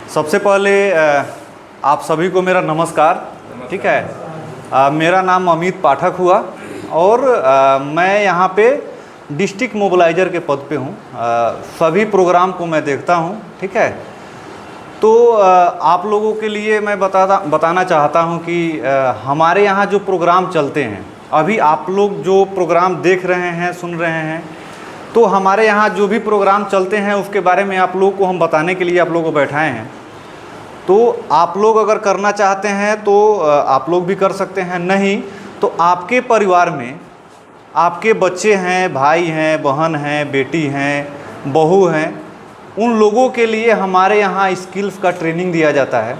सबसे पहले आप सभी को मेरा नमस्कार। ठीक है, मेरा नाम अमित पाठक हुआ और मैं यहाँ पे डिस्ट्रिक्ट मोबिलाइज़र के पद पे हूँ। सभी प्रोग्राम को मैं देखता हूँ। ठीक है, तो आप लोगों के लिए मैं बताना चाहता हूँ कि हमारे यहाँ जो प्रोग्राम चलते हैं, अभी आप लोग जो प्रोग्राम देख रहे हैं, सुन रहे हैं, तो हमारे यहाँ जो भी प्रोग्राम चलते हैं उसके बारे में आप लोगों को हम बताने के लिए आप लोगों को बैठाए हैं। तो आप लोग अगर करना चाहते हैं तो आप लोग भी कर सकते हैं, नहीं तो आपके परिवार में आपके बच्चे हैं, भाई हैं, बहन हैं, बेटी हैं, बहू हैं, उन लोगों के लिए हमारे यहाँ स्किल्स का ट्रेनिंग दिया जाता है।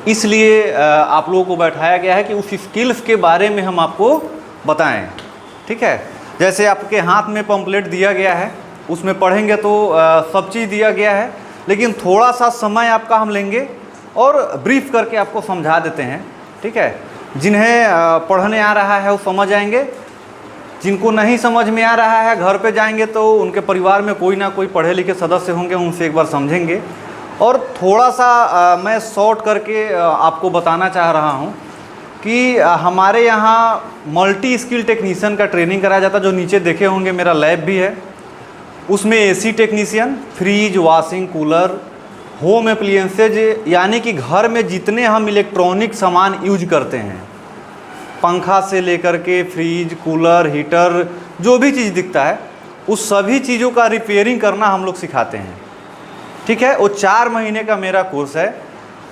इसलिए आप लोगों को बैठाया गया है कि उस स्किल्स के बारे में हम आपको बताएं। ठीक है, जैसे आपके हाथ में पम्पलेट दिया गया है, उसमें पढ़ेंगे तो सब चीज़ दिया गया है, लेकिन थोड़ा सा समय आपका हम लेंगे और ब्रीफ करके आपको समझा देते हैं। ठीक है, जिन्हें पढ़ने आ रहा है वो समझ आएंगे, जिनको नहीं समझ में आ रहा है घर पे जाएंगे तो उनके परिवार में कोई ना कोई पढ़े लिखे सदस्य होंगे, उनसे एक बार समझेंगे। और थोड़ा सा मैं शॉर्ट करके आपको बताना चाह रहा हूँ कि हमारे यहाँ मल्टी स्किल टेक्नीशियन का ट्रेनिंग कराया जाता है। जो नीचे देखे होंगे मेरा लैब भी है, उसमें AC technician, fridge, washing, cooler, home appliances, यानी कि घर में जितने हम इलेक्ट्रॉनिक सामान यूज करते हैं, पंखा से लेकर के फ्रिज, कूलर, हीटर, जो भी चीज़ दिखता है उस सभी चीज़ों का रिपेयरिंग करना हम लोग सिखाते हैं। ठीक है, वो 4 महीने का मेरा कोर्स है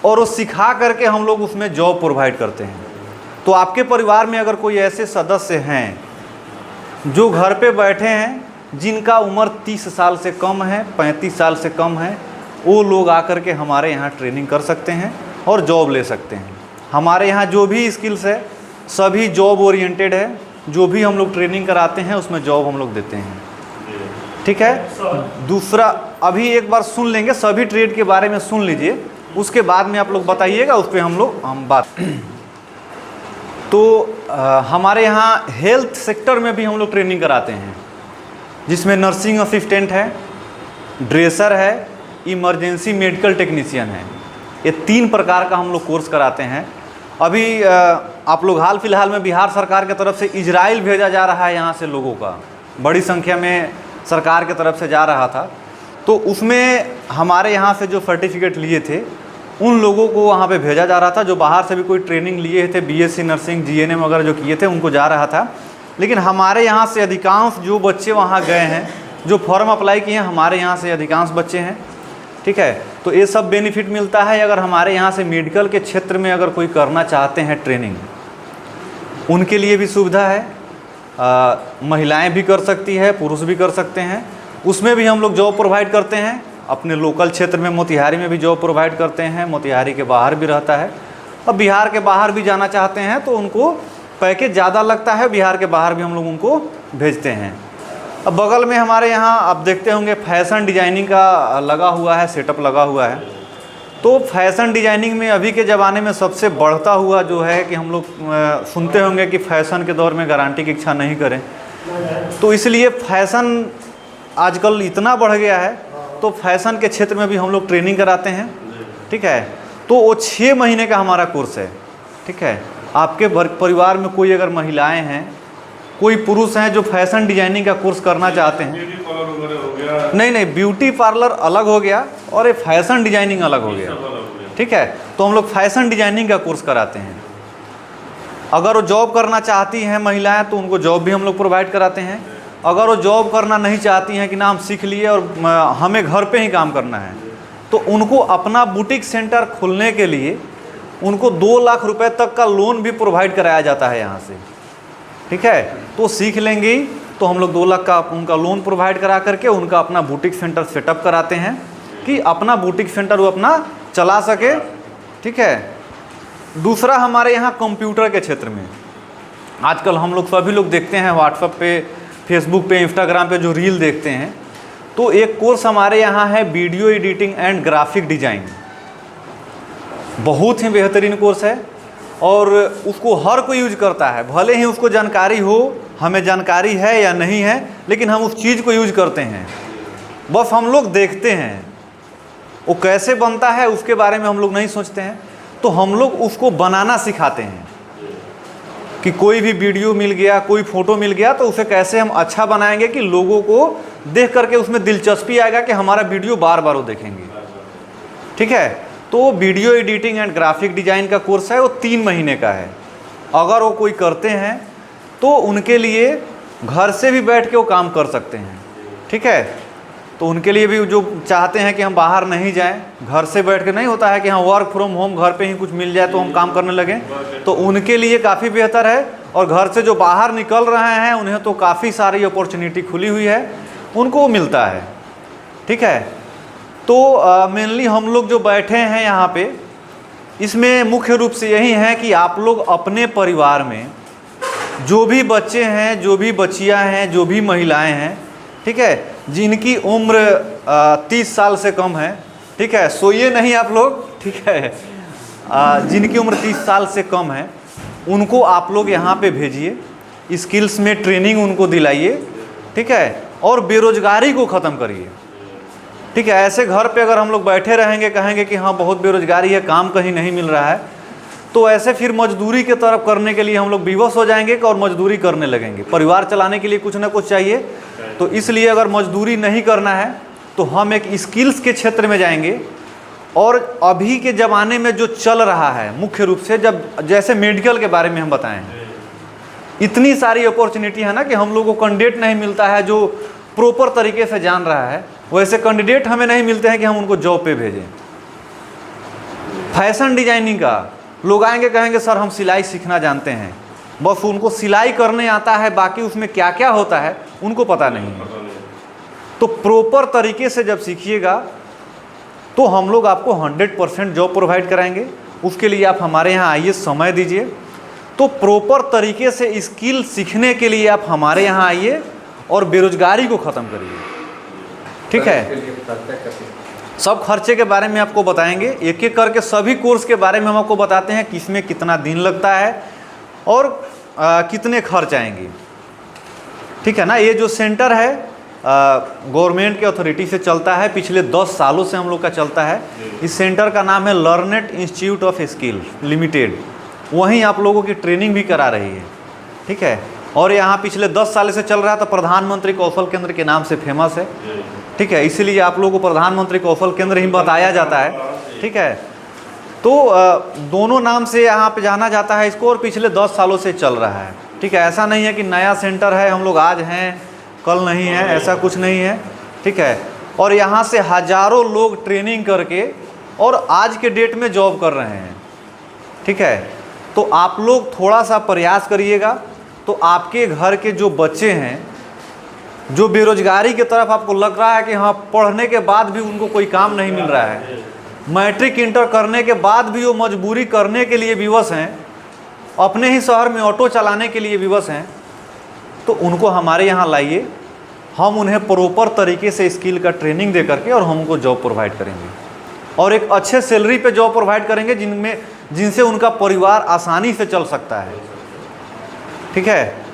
और वो सिखा करके हम लोग उसमें जॉब प्रोवाइड करते हैं। तो आपके परिवार में अगर कोई ऐसे सदस्य हैं जो घर पे बैठे हैं, जिनका उम्र 30 साल से कम है, 35 साल से कम है, वो लोग आकर के हमारे यहाँ ट्रेनिंग कर सकते हैं और जॉब ले सकते हैं। हमारे यहाँ जो भी स्किल्स है सभी जॉब ओरिएंटेड है। जो भी हम लोग ट्रेनिंग कराते हैं उसमें जॉब हम लोग देते हैं। ठीक है, दूसरा अभी एक बार सुन लेंगे, सभी ट्रेड के बारे में सुन लीजिए, उसके बाद में आप लोग बताइएगा, उस पर हम बात। तो हमारे यहाँ हेल्थ सेक्टर में भी हम लोग ट्रेनिंग कराते हैं, जिसमें नर्सिंग असिस्टेंट है, ड्रेसर है, इमरजेंसी मेडिकल टेक्नीशियन है। ये 3 प्रकार का हम लोग कोर्स कराते हैं। अभी आप लोग हाल फिलहाल में बिहार सरकार की तरफ से इजराइल भेजा जा रहा है, यहाँ से लोगों का बड़ी संख्या में सरकार की तरफ से जा रहा था। तो उसमें हमारे यहाँ से जो सर्टिफिकेट लिए थे उन लोगों को वहाँ पे भेजा जा रहा था। जो बाहर से भी कोई ट्रेनिंग लिए थे, बीएससी नर्सिंग, जीएनएम वगैरह जो किए थे, उनको जा रहा था। लेकिन हमारे यहाँ से अधिकांश जो बच्चे वहाँ गए हैं, जो फॉर्म अप्लाई किए हैं, हमारे यहाँ से अधिकांश बच्चे हैं। ठीक है, तो ये सब बेनिफिट मिलता है। अगर हमारे यहाँ से मेडिकल के क्षेत्र में अगर कोई करना चाहते हैं ट्रेनिंग, उनके लिए भी सुविधा है। महिलाएं भी कर सकती है, पुरुष भी कर सकते हैं। उसमें भी हम लोग जॉब प्रोवाइड करते हैं। अपने लोकल क्षेत्र में मोतिहारी में भी जॉब प्रोवाइड करते हैं, मोतिहारी के बाहर भी रहता है। अब बिहार के बाहर भी जाना चाहते हैं तो उनको पैकेज ज़्यादा लगता है, बिहार के बाहर भी हम लोग उनको भेजते हैं। अब बगल में हमारे यहाँ आप देखते होंगे फैशन डिजाइनिंग का लगा हुआ है, सेटअप लगा हुआ है। तो फैशन डिजाइनिंग में अभी के ज़माने में सबसे बढ़ता हुआ जो है कि हम लोग सुनते होंगे कि फ़ैशन के दौर में गारंटी की इच्छा नहीं करें, तो इसलिए फ़ैशन आजकल इतना बढ़ गया है, तो फैशन के क्षेत्र में भी हम लोग ट्रेनिंग कराते हैं। ठीक है, तो वो 6 महीने का हमारा कोर्स है। ठीक है, आपके परिवार में कोई अगर महिलाएं हैं, कोई पुरुष हैं जो फैशन डिजाइनिंग का कोर्स करना चाहते हैं, नहीं, ब्यूटी पार्लर अलग हो गया और ये फैशन डिजाइनिंग अलग हो गया। ठीक है, तो हम लोग फैशन डिजाइनिंग का कोर्स कराते हैं। अगर वो जॉब करना चाहती हैं महिलाएं तो उनको जॉब भी हम लोग प्रोवाइड कराते हैं। अगर वो जॉब करना नहीं चाहती हैं कि ना हम सीख लिए और हमें घर पे ही काम करना है, तो उनको अपना बुटीक सेंटर खोलने के लिए उनको 2 लाख रुपए तक का लोन भी प्रोवाइड कराया जाता है यहाँ से। ठीक है, तो सीख लेंगी तो हम लोग 2 लाख का उनका लोन प्रोवाइड करा करके उनका अपना बुटीक सेंटर सेटअप कराते हैं कि अपना बुटीक सेंटर वो अपना चला सके। ठीक है, दूसरा हमारे यहाँ कंप्यूटर के क्षेत्र में आजकल हम लोग सभी लोग देखते हैं व्हाट्सएप पे, फेसबुक पे, इंस्टाग्राम पे जो रील देखते हैं, तो एक कोर्स हमारे यहाँ है video editing and graphic design. बहुत ही बेहतरीन कोर्स है और उसको हर कोई यूज करता है, भले ही उसको जानकारी हो, हमें जानकारी है या नहीं है, लेकिन हम उस चीज़ को यूज करते हैं। बस हम लोग देखते हैं, वो कैसे बनता है उसके बारे में हम लोग नहीं सोचते हैं, तो हम लोग उसको बनाना सिखाते हैं कि कोई भी वीडियो मिल गया, कोई फ़ोटो मिल गया तो उसे कैसे हम अच्छा बनाएंगे कि लोगों को देख करके उसमें दिलचस्पी आएगा कि हमारा वीडियो बार बार वो देखेंगे। ठीक है, तो video editing and graphic design का कोर्स है, वो 3 महीने का है। अगर वो कोई करते हैं तो उनके लिए घर से भी बैठ के वो काम कर सकते हैं। ठीक है, तो उनके लिए भी जो चाहते हैं कि हम बाहर नहीं जाएं, घर से बैठ के नहीं होता है कि हाँ वर्क फ्रॉम होम घर पे ही कुछ मिल जाए तो हम काम करने लगें, तो उनके लिए काफ़ी बेहतर है। और घर से जो बाहर निकल रहे हैं उन्हें तो काफ़ी सारी अपॉर्चुनिटी खुली हुई है, उनको मिलता है। ठीक है, तो मेनली हम लोग जो बैठे हैं यहाँ पे, इसमें मुख्य रूप से यही है कि आप लोग अपने परिवार में जो भी बच्चे हैं, जो भी बच्चियाँ हैं, जो भी महिलाएं हैं, ठीक है, जिनकी उम्र 30 साल से कम है, ठीक है, सोइए नहीं आप लोग, ठीक है, जिनकी उम्र 30 साल से कम है उनको आप लोग यहाँ पे भेजिए, स्किल्स में ट्रेनिंग उनको दिलाइए। ठीक है, और बेरोजगारी को ख़त्म करिए। ठीक है, ऐसे घर पे अगर हम लोग बैठे रहेंगे, कहेंगे कि हाँ बहुत बेरोजगारी है, काम कहीं नहीं मिल रहा है, तो ऐसे फिर मजदूरी के तरफ करने के लिए हम लोग विवश हो जाएंगे और मजदूरी करने लगेंगे। परिवार चलाने के लिए कुछ ना कुछ चाहिए, तो इसलिए अगर मजदूरी नहीं करना है तो हम एक स्किल्स के क्षेत्र में जाएंगे। और अभी के ज़माने में जो चल रहा है मुख्य रूप से, जब जैसे मेडिकल के बारे में हम बताएं, इतनी सारी अपॉर्चुनिटी है ना कि हम लोगों को कैंडिडेट नहीं मिलता है जो प्रॉपर तरीके से जान रहा है, वैसे कैंडिडेट हमें नहीं मिलते हैं कि हम उनको जॉब पे भेजें। फैशन डिजाइनिंग का लोग आएंगे, कहेंगे सर हम सिलाई सीखना जानते हैं, बस उनको सिलाई करने आता है, बाकी उसमें क्या क्या होता है उनको पता नहीं है। तो प्रॉपर तरीके से जब सीखिएगा तो हम लोग आपको 100% जॉब प्रोवाइड कराएंगे। उसके लिए आप हमारे यहाँ आइए, समय दीजिए। तो प्रॉपर तरीके से स्किल सीखने के लिए आप हमारे यहाँ आइए और बेरोजगारी को ख़त्म करिए। ठीक है, सब खर्चे के बारे में आपको बताएंगे, एक एक करके सभी कोर्स के बारे में हम आपको बताते हैं, किसमें कितना दिन लगता है और कितने खर्च आएंगे। ठीक है ना, ये जो सेंटर है गवर्नमेंट के अथॉरिटी से चलता है, पिछले 10 सालों से हम लोग का चलता है। इस सेंटर का नाम है लर्नेट इंस्टीट्यूट ऑफ स्किल लिमिटेड, वहीं आप लोगों की ट्रेनिंग भी करा रही है। ठीक है, और यहाँ पिछले 10 साल से चल रहा है, तो प्रधानमंत्री कौशल केंद्र के नाम से फेमस है। ठीक है, इसीलिए आप लोगों को प्रधानमंत्री कौशल केंद्र ही बताया जाता है। ठीक है, तो दोनों नाम से यहाँ पे जाना जाता है इसको, और पिछले 10 सालों से चल रहा है। ठीक है, ऐसा नहीं है कि नया सेंटर है, हम लोग आज हैं कल नहीं है, ऐसा कुछ नहीं है। ठीक है, और यहाँ से हज़ारों लोग ट्रेनिंग करके और आज के डेट में जॉब कर रहे हैं। ठीक है, तो आप लोग थोड़ा सा प्रयास करिएगा, तो आपके घर के जो बच्चे हैं, जो बेरोजगारी की तरफ आपको लग रहा है कि हाँ पढ़ने के बाद भी उनको कोई काम नहीं मिल रहा है, मैट्रिक इंटर करने के बाद भी वो मजबूरी करने के लिए विवश हैं, अपने ही शहर में ऑटो चलाने के लिए विवश हैं, तो उनको हमारे यहाँ लाइए। हम उन्हें प्रॉपर तरीके से स्किल का ट्रेनिंग दे करके और हम उनको जॉब प्रोवाइड करेंगे, और एक अच्छे सैलरी पे जॉब प्रोवाइड करेंगे जिनसे उनका परिवार आसानी से चल सकता है। ठीक है,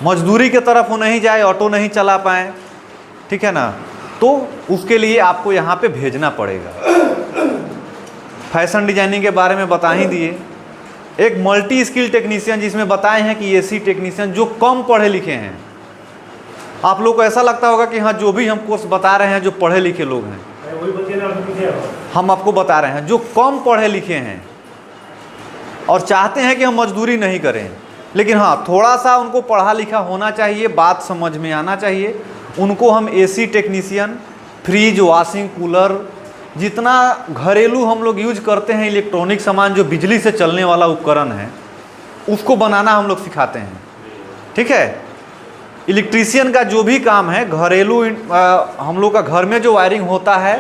मजदूरी के तरफ वो नहीं जाए, ऑटो नहीं चला पाएँ। ठीक है ना, तो उसके लिए आपको यहाँ पे भेजना पड़ेगा। फैशन डिजाइनिंग के बारे में बता ही दिए। एक मल्टी स्किल टेक्नीशियन जिसमें बताए हैं कि एसी टेक्नीशियन जो कम पढ़े लिखे हैं। आप लोग को ऐसा लगता होगा कि हाँ जो भी हम कोर्स बता रहे हैं जो पढ़े लिखे लोग हैं, हम आपको बता रहे हैं जो कम पढ़े लिखे हैं और चाहते हैं कि हम मजदूरी नहीं करें, लेकिन हाँ थोड़ा सा उनको पढ़ा लिखा होना चाहिए, बात समझ में आना चाहिए। उनको हम AC technician, fridge, washing, cooler, जितना घरेलू हम लोग यूज करते हैं इलेक्ट्रॉनिक सामान जो बिजली से चलने वाला उपकरण है, उसको बनाना हम लोग सिखाते हैं। ठीक है, इलेक्ट्रीशियन का जो भी काम है, घरेलू हम लोग का घर में जो वायरिंग होता है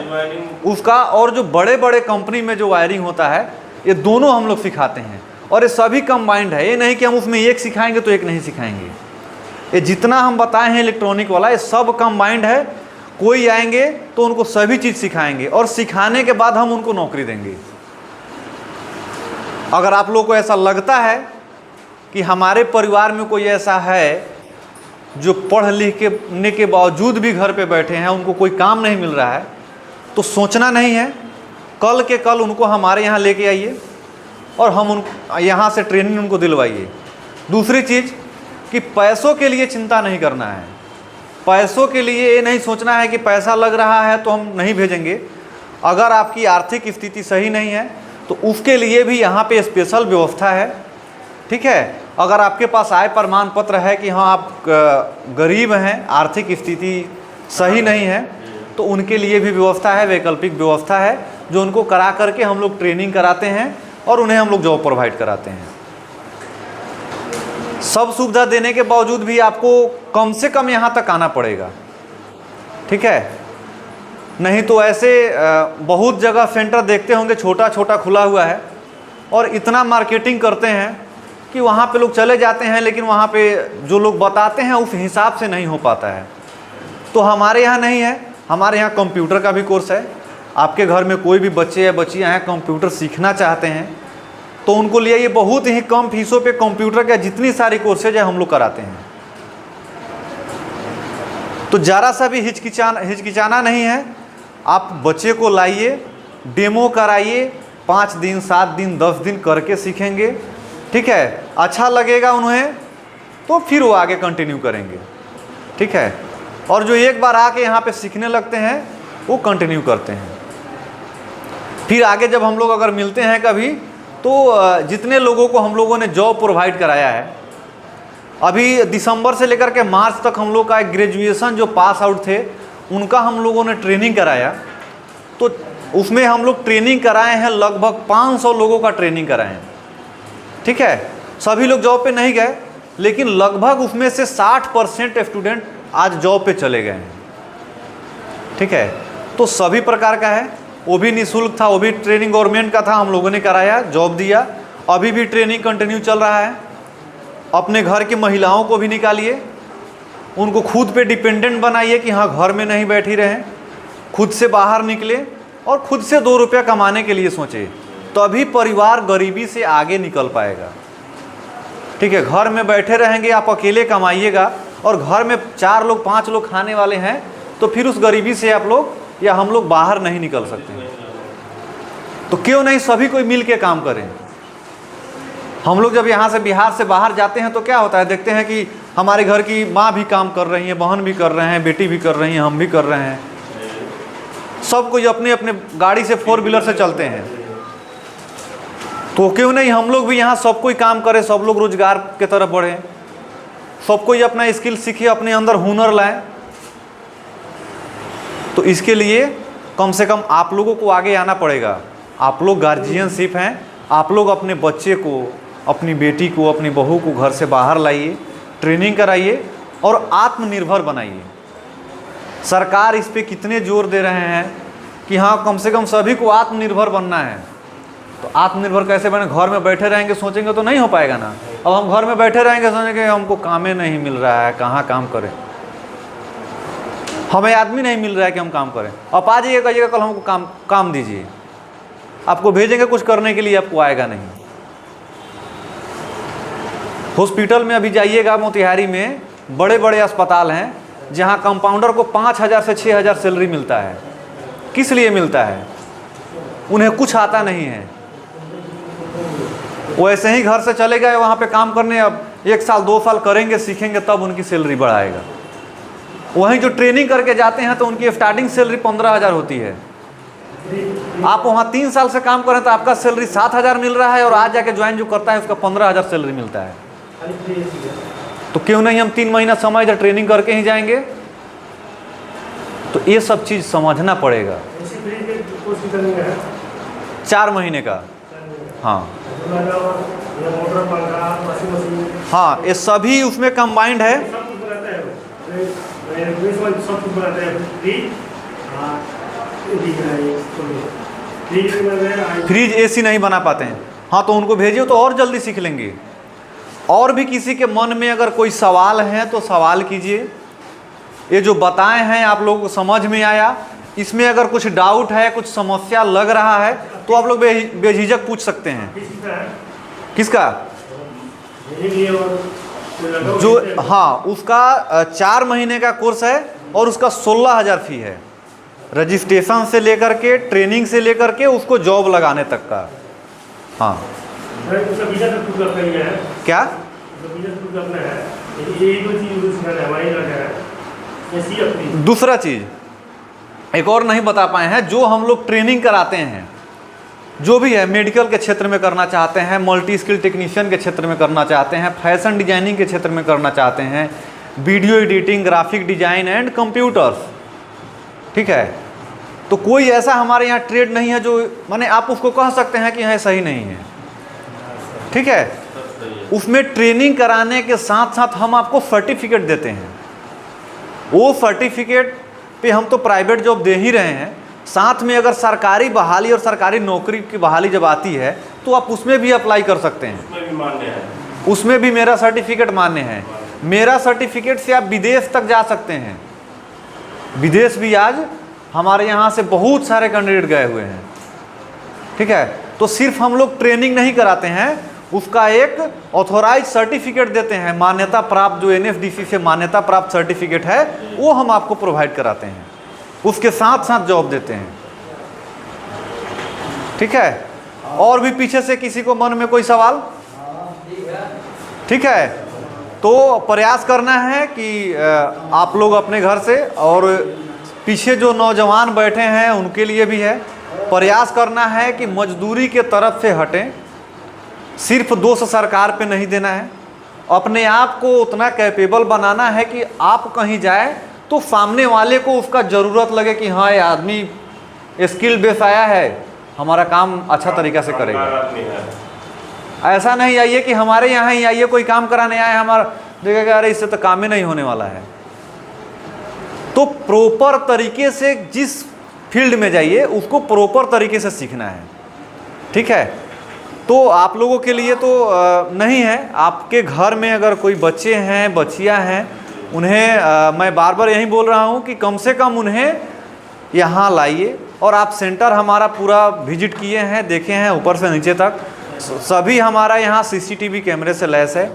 उसका, और जो बड़े बड़े कंपनी में जो वायरिंग होता है, ये दोनों हम लोग सिखाते हैं। और ये सभी कंबाइंड है, ये नहीं कि हम उसमें एक सिखाएंगे तो एक नहीं सिखाएंगे। ये जितना हम बताए हैं इलेक्ट्रॉनिक वाला, ये सब कंबाइंड है। कोई आएंगे तो उनको सभी चीज़ सिखाएंगे और सिखाने के बाद हम उनको नौकरी देंगे। अगर आप लोगों को ऐसा लगता है कि हमारे परिवार में कोई ऐसा है जो पढ़ लिखने के बावजूद भी घर पे बैठे हैं, उनको कोई काम नहीं मिल रहा है, तो सोचना नहीं है, कल के कल उनको हमारे यहाँ लेके आइए और हम उन यहाँ से ट्रेनिंग उनको दिलवाइए। दूसरी चीज़ कि पैसों के लिए चिंता नहीं करना है। पैसों के लिए ये नहीं सोचना है कि पैसा लग रहा है तो हम नहीं भेजेंगे। अगर आपकी आर्थिक स्थिति सही नहीं है तो उसके लिए भी यहाँ पे स्पेशल व्यवस्था है, ठीक है। अगर आपके पास आय प्रमाण पत्र है कि हाँ आप गरीब हैं, आर्थिक स्थिति सही नहीं है, तो उनके लिए भी व्यवस्था है, वैकल्पिक व्यवस्था है, जो उनको करा करके हम लोग ट्रेनिंग कराते हैं और उन्हें हम लोग जॉब प्रोवाइड कराते हैं। सब सुविधा देने के बावजूद भी आपको कम से कम यहाँ तक आना पड़ेगा, ठीक है। नहीं तो ऐसे बहुत जगह सेंटर देखते होंगे छोटा छोटा खुला हुआ है और इतना मार्केटिंग करते हैं कि वहाँ पे लोग चले जाते हैं, लेकिन वहाँ पे जो लोग बताते हैं उस हिसाब से नहीं हो पाता है। तो हमारे यहाँ नहीं है। हमारे यहाँ कंप्यूटर का भी कोर्स है। आपके घर में कोई भी बच्चे या बच्चियाँ हैं कंप्यूटर सीखना चाहते हैं तो उनको लिए ये बहुत ही कम फीसों पे कंप्यूटर का जितनी सारी कोर्सेज है हम लोग कराते हैं। तो ज़रा सा भी हिचकिचाना नहीं है। आप बच्चे को लाइए, डेमो कराइए, 5 दिन 7 दिन 10 दिन करके सीखेंगे, ठीक है। अच्छा लगेगा उन्हें तो फिर वो आगे कंटिन्यू करेंगे, ठीक है। और जो एक बार आके यहाँ पे सीखने लगते हैं वो कंटिन्यू करते हैं। फिर आगे जब हम लोग अगर मिलते हैं कभी तो जितने लोगों को हम लोगों ने जॉब प्रोवाइड कराया है, अभी दिसंबर से लेकर के मार्च तक हम लोग का एक ग्रेजुएशन जो पास आउट थे उनका हम लोगों ने ट्रेनिंग कराया। तो उसमें हम लोग ट्रेनिंग कराए हैं, लगभग 500 लोगों का ट्रेनिंग कराए हैं, ठीक है। सभी लोग जॉब पे नहीं गए, लेकिन लगभग उसमें से 60% स्टूडेंट आज जॉब पे चले गए हैं, ठीक है। तो सभी प्रकार का है, वो भी निःशुल्क था, वो भी ट्रेनिंग गवर्नमेंट का था, हम लोगों ने कराया, जॉब दिया। अभी भी ट्रेनिंग कंटिन्यू चल रहा है। अपने घर की महिलाओं को भी निकालिए, उनको खुद पे डिपेंडेंट बनाइए कि हाँ घर में नहीं बैठी रहें, खुद से बाहर निकले और खुद से 2 रुपया कमाने के लिए सोचे, तभी परिवार गरीबी से आगे निकल पाएगा, ठीक है। घर में बैठे रहेंगे, आप अकेले कमाइएगा और घर में 4 लोग 5 लोग खाने वाले हैं, तो फिर उस गरीबी से आप लोग या हम लोग बाहर नहीं निकल सकते हैं। तो क्यों नहीं सभी कोई मिल के काम करें। हम लोग जब यहाँ से बिहार से बाहर जाते हैं तो क्या होता है, देखते हैं कि हमारे घर की माँ भी काम कर रही है, बहन भी कर रहे हैं, बेटी भी कर रही हैं, हम भी कर रहे हैं, सब कोई अपने अपने गाड़ी से 4 व्हीलर से चलते हैं। तो क्यों नहीं हम लोग भी यहाँ सब कोई काम करें, सब लोग रोजगार के तरफ बढ़ें, सब कोई अपना स्किल सीखे, अपने अंदर हुनर लाएं। तो इसके लिए कम से कम आप लोगों को आगे आना पड़ेगा। आप लोग गार्जियनशिप हैं, आप लोग अपने बच्चे को, अपनी बेटी को, अपनी बहू को घर से बाहर लाइए, ट्रेनिंग कराइए और आत्मनिर्भर बनाइए। सरकार इस पे कितने जोर दे रहे हैं कि हाँ कम से कम सभी को आत्मनिर्भर बनना है। तो आत्मनिर्भर कैसे बने, घर में बैठे रहेंगे सोचेंगे तो नहीं हो पाएगा ना। अब हम घर में बैठे रहेंगे सोचेंगे हमको कामें नहीं मिल रहा है, कहाँ काम करें, हमें आदमी नहीं मिल रहा है कि हम काम करें। अब आ जाइए, कहिएगा कल हमको काम दीजिए, आपको भेजेंगे कुछ करने के लिए, आपको आएगा नहीं। हॉस्पिटल में अभी जाइएगा, मोतिहारी में बड़े बड़े अस्पताल हैं जहां कंपाउंडर को 5,000 से 6,000 सैलरी मिलता है। किस लिए मिलता है, उन्हें कुछ आता नहीं है, वो ऐसे ही घर से चले गए वहाँ पे काम करने। अब 1 साल 2 साल करेंगे, सीखेंगे, तब उनकी सैलरी बढ़ाएगा। वहीं जो ट्रेनिंग करके जाते हैं तो उनकी स्टार्टिंग सैलरी 15,000 होती है। आप वहाँ 3 साल से काम करें तो आपका सैलरी 7,000 मिल रहा है और आज जाके ज्वाइन जो करता है उसका 15,000 सैलरी मिलता है। तो क्यों नहीं हम 3 महीना समय इधर ट्रेनिंग करके ही जाएंगे। तो ये सब चीज़ समझना पड़ेगा। 4 महीने का, हाँ हाँ, ये सभी उसमें कंबाइंड है। फ्रिज एसी नहीं बना पाते हैं, हाँ तो उनको भेजिए तो और जल्दी सीख लेंगे। और भी किसी के मन में अगर कोई सवाल है तो सवाल कीजिए। ये जो बताए हैं आप लोगों को समझ में आया, इसमें अगर कुछ डाउट है, कुछ समस्या लग रहा है तो आप लोग बेझिझक पूछ सकते हैं। किसका, जो हाँ उसका 4 महीने का कोर्स है और उसका 16,000 फी है। रजिस्ट्रेशन से लेकर के, ट्रेनिंग से लेकर के उसको जॉब लगाने तक का। हाँ क्या दूसरा चीज़ एक और नहीं बता पाए हैं, जो हम लोग ट्रेनिंग कराते हैं, जो भी है मेडिकल के क्षेत्र में करना चाहते हैं, मल्टी स्किल टेक्नीशियन के क्षेत्र में करना चाहते हैं, फैशन डिजाइनिंग के क्षेत्र में करना चाहते हैं, video editing, graphic design and computers, ठीक है। तो कोई ऐसा हमारे यहाँ ट्रेड नहीं है जो माने आप उसको कह सकते हैं कि यह सही नहीं है, ठीक है। उसमें ट्रेनिंग कराने के साथ साथ हम आपको सर्टिफिकेट देते हैं। वो सर्टिफिकेट पे हम तो प्राइवेट जॉब दे ही रहे हैं, साथ में अगर सरकारी बहाली और सरकारी नौकरी की बहाली जब आती है तो आप उसमें भी अप्लाई कर सकते हैं। उसमें भी मान्य है, उसमें भी मेरा सर्टिफिकेट मान्य है। मेरा सर्टिफिकेट से आप विदेश तक जा सकते हैं। विदेश भी आज हमारे यहाँ से बहुत सारे कैंडिडेट गए हुए हैं, ठीक है। तो सिर्फ हम लोग ट्रेनिंग नहीं कराते हैं, उसका एक ऑथोराइज सर्टिफिकेट देते हैं, मान्यता प्राप्त, जो NFDC से मान्यता प्राप्त सर्टिफिकेट है वो हम आपको प्रोवाइड कराते हैं, उसके साथ साथ जॉब देते हैं, ठीक है। और भी पीछे से किसी को मन में कोई सवाल? ठीक है, तो प्रयास करना है कि आप लोग अपने घर से, और पीछे जो नौजवान बैठे हैं उनके लिए भी है, प्रयास करना है कि मजदूरी के तरफ से हटें। सिर्फ दोष सरकार पे नहीं देना है, अपने आप को उतना कैपेबल बनाना है कि आप कहीं जाए तो सामने वाले को उसका ज़रूरत लगे कि हाँ ये आदमी स्किल बेस आया है, हमारा काम अच्छा तरीक़ा से करेगा। ऐसा नहीं आइए कि हमारे यहाँ ही आइए, कोई काम कराने आए, हमारा देखेगा अरे इससे तो काम ही नहीं होने वाला है। तो प्रॉपर तरीके से जिस फील्ड में जाइए उसको प्रॉपर तरीके से सीखना है, ठीक है। तो आप लोगों के लिए तो नहीं है, आपके घर में अगर कोई बच्चे हैं, बच्चियां हैं, उन्हें मैं बार बार यही बोल रहा हूं कि कम से कम उन्हें यहाँ लाइए। और आप सेंटर हमारा पूरा विजिट किए हैं, देखे हैं ऊपर से नीचे तक, सभी हमारा यहाँ CCTV कैमरे से लैस है।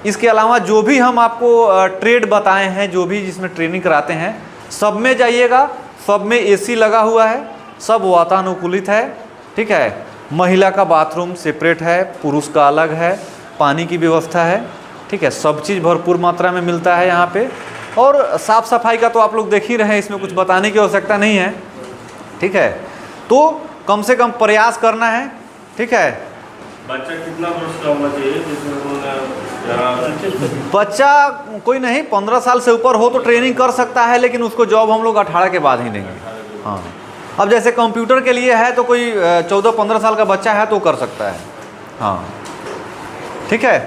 इसके अलावा जो भी हम आपको ट्रेड बताए हैं, जो भी जिसमें ट्रेनिंग कराते हैं, सब में जाइएगा, सब में AC लगा हुआ है, सब वातानुकूलित है, ठीक है। महिला का बाथरूम सेपरेट है, पुरुष का अलग है, पानी की व्यवस्था है, ठीक है। सब चीज़ भरपूर मात्रा में मिलता है यहाँ पे। और साफ़ सफाई का तो आप लोग देख ही रहे हैं, इसमें कुछ बताने की आवश्यकता नहीं है, ठीक है। तो कम से कम प्रयास करना है, ठीक है। बच्चा कितना वर्ष का होना चाहिए? बच्चा कोई नहीं, 15 साल से ऊपर हो तो ट्रेनिंग कर सकता है, लेकिन उसको जॉब हम लोग 18 के बाद ही देंगे। हाँ, अब जैसे कंप्यूटर के लिए है तो कोई 14-15 साल का बच्चा है तो कर सकता है, हाँ, ठीक है।